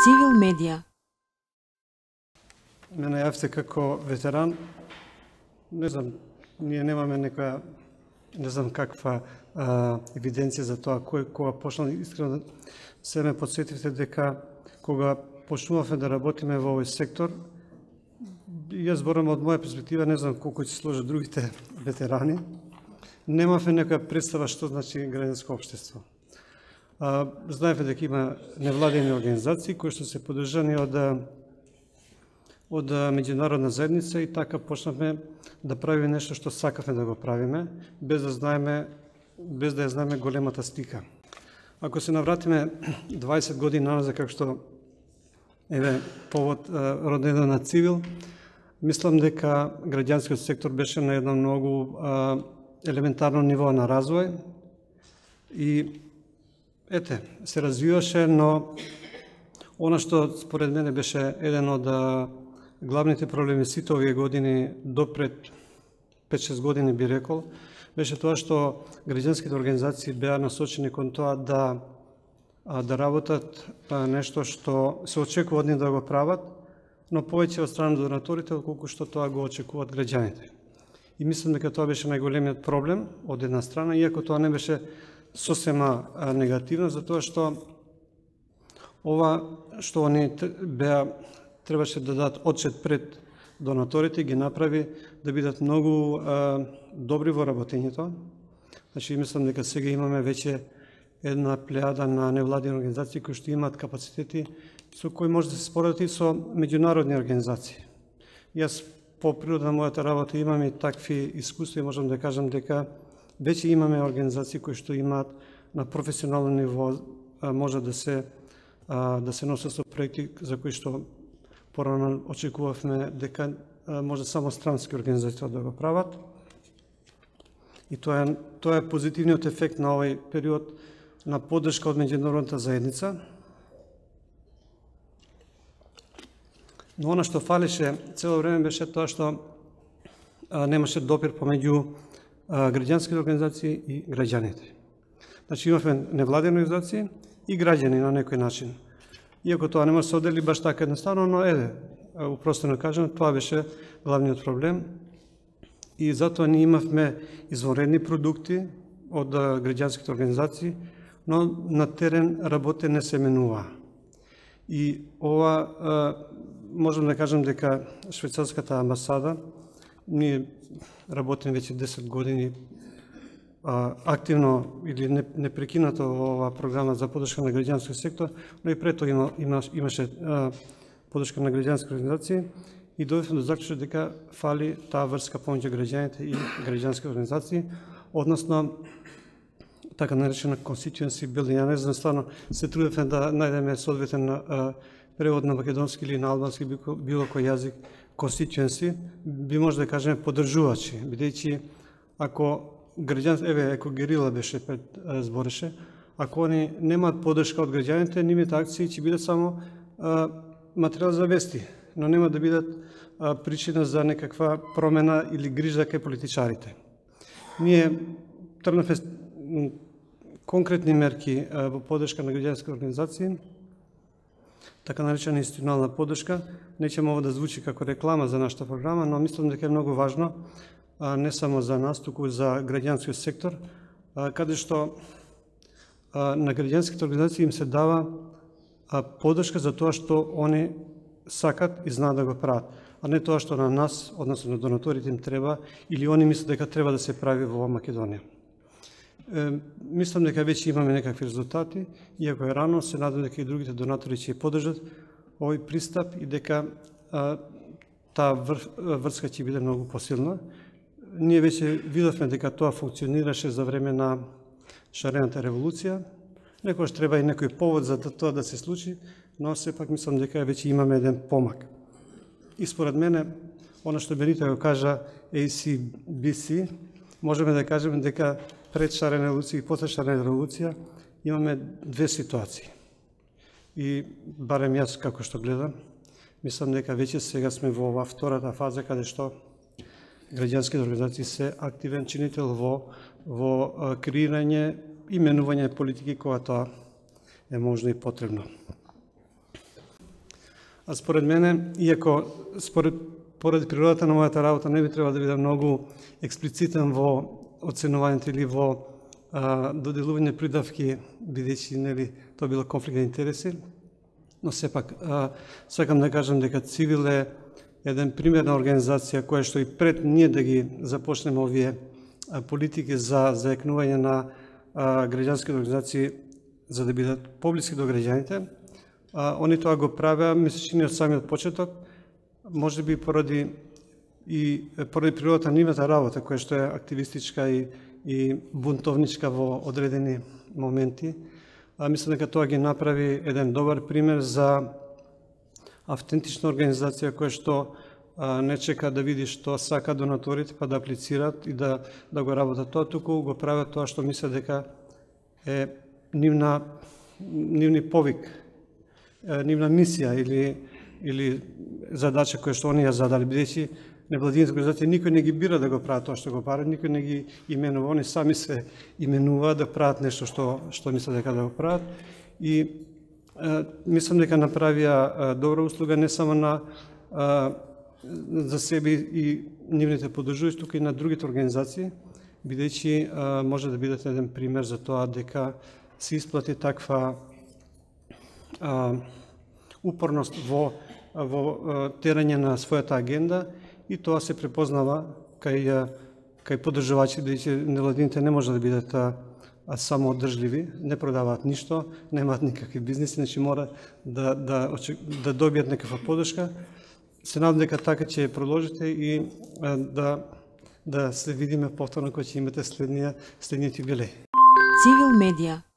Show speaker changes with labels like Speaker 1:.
Speaker 1: Цивил медија.
Speaker 2: Ме најавте како ветеран. Не знам, ние немаме некоја, не знам каква евиденција за тоа кога почнал. Искрено се ме подсетивте дека кога почнувавме да работиме во овој сектор, јас зборам од моја перспектива, не знам колку ќе сложат другите ветерани, немавме некоја представа што значи граѓанско општество. Знаевме дека има невладени организации кои што се поддржани од меѓународна заедница и така почнавме да правиме нешто што сакавме да го правиме, без да ја знаеме големата слика. Ако се навратиме 20 години назад, како што повод родено на Цивил, мислам дека граѓанскиот сектор беше на едно многу елементарно ниво на развој и се развиваше, но она што според мене беше еден од главните проблеми сите овие години, до пред 5-6 години би рекол, беше тоа што граѓанските организации беа насочени кон тоа да работат нешто што се очекува од нив да го прават, но повеќе од страна донаторите, отколку што тоа го очекуваат граѓаните. И мислам дека тоа беше најголемиот проблем од една страна, иако тоа не беше сосема негативно, затоа што ова што они требаше да дадат отчет пред донаторите, ги направи да бидат многу добри во работењето. Значи, мислам дека сега имаме веќе една плејада на невладени организации кои што имаат капацитети со кои може да се споредат и со меѓународни организации. Јас по природа на мојата работа имам и такви искуства и можам да кажам дека веќе имаме организации кои што имаат на професионално ниво, може да се носат со проекти за кои што порано очекувавме дека може само странски организации да го прават. И тоа е позитивниот ефект на овој период на поддршка од меѓународната заедница. Но она што фалеше цело време беше тоа што немаше допир помеѓу граѓанските организации и граѓаните. Значи имавме невладени организации и граѓани на некој начин. Иако тоа не може да се одели баш така едноставно, но упростено кажано, тоа беше главниот проблем. И затоа ние имавме извонредни продукти од граѓанските организации, но на терен работе не се менува. И ова, можам да кажам дека швајцарската амбасада, ние работиме веќе 10 години активно или непрекинато во оваа програма за поддршка на граѓанскиот сектор, но и пред тоа имаше поддршка на граѓански организации и дојдовме до заклучок дека фали таа врска помеѓу граѓаните и граѓански организации, односно така наречена constituency building. Ја не знам, стварно се трудевме да најдеме соодветен превод на македонски или на албански, било кој јазик. Constituency би може да кажеме поддржувачи, бидејќи ако граѓан, ако Герила беше збореше, ако они немаат поддршка од граѓаните, нивните акции ќе бидат само материјал за вести, но нема да бидат причина за некаква промена или грижа кај политичарите. Ние тргнавме конкретни мерки во поддршка на граѓански организации, така наречена институционална поддршка. Не ќе мога да звучи како реклама за нашата програма, но мислам дека е многу важно, не само за нас, туку за граѓанскиот сектор, каде што на граѓанските организации им се дава поддршка за тоа што они сакат и знаат да го прават, а не тоа што на нас, односно на донаторите им треба или они мислат дека треба да се прави во Македонија. Мислам дека веќе имаме некакви резултати, иако е рано, се надам дека и другите донатори ќе поддржат овој пристап и дека таа врска ќе биде многу посилна. Ние веќе видовме дека тоа функционираше за време на шарената револуција. Некојаш треба и некој повод за тоа да се случи, но сепак мислам дека веќе имаме еден помак. И според мене, она што Бенита го кажа ACBC, можеме да кажеме дека пред шарена револуција и после шарена револуција имаме две ситуации. И барем јас како што гледам, мислам дека веќе сега сме во оваа втората фаза каде што граѓанските организации се активен чинител во креирање и менување политики кога тоа е можно и потребно. А според мене, иако поради природата на мојата работа не би требало да биде многу експлицитен во оценувањето или во доделување придавки, бидејќи нели тоа било конфликт на интереси, но сепак сакам да кажам дека Цивил е еден пример на организација која што и пред ние да ги започнеме овие политики за заекнување на граѓански организации за да бидат поблиски до граѓаните, они тоа го правеа, ми се чини од самиот почеток, може би поради природата на нивната работа, која што е активистичка и бунтовничка во одредени моменти. Мислам дека тоа ги направи еден добар пример за автентична организација која што не чека да види што сака донаторите па да аплицираат и да го работат тоа, туку го прават тоа што мислат дека е нивни повик, нивна мисија или задача која што они ја задали, бидејќи невладините организации никој не ги бира да го прават тоа што го прават, никој не ги именува, они сами се именуваат да прават нешто што мислат дека да го прават. И мислам дека направија добра услуга не само за себе и нивните поддржувачи, туку и на другите организации, бидејќи може да бидат еден пример за тоа дека се исплати таква упорност во терање на својата агенда и тоа се препознава кај поддржувачи, бидејќи невладините не може да бидат само одржливи, не продаваат ништо, немаат никакви бизнеси, значи мора да добијат некаква поддршка. Се надам дека така ќе продолжите и да се видиме повторно кога ќе имате следниот юбилеј.
Speaker 1: Цивил медија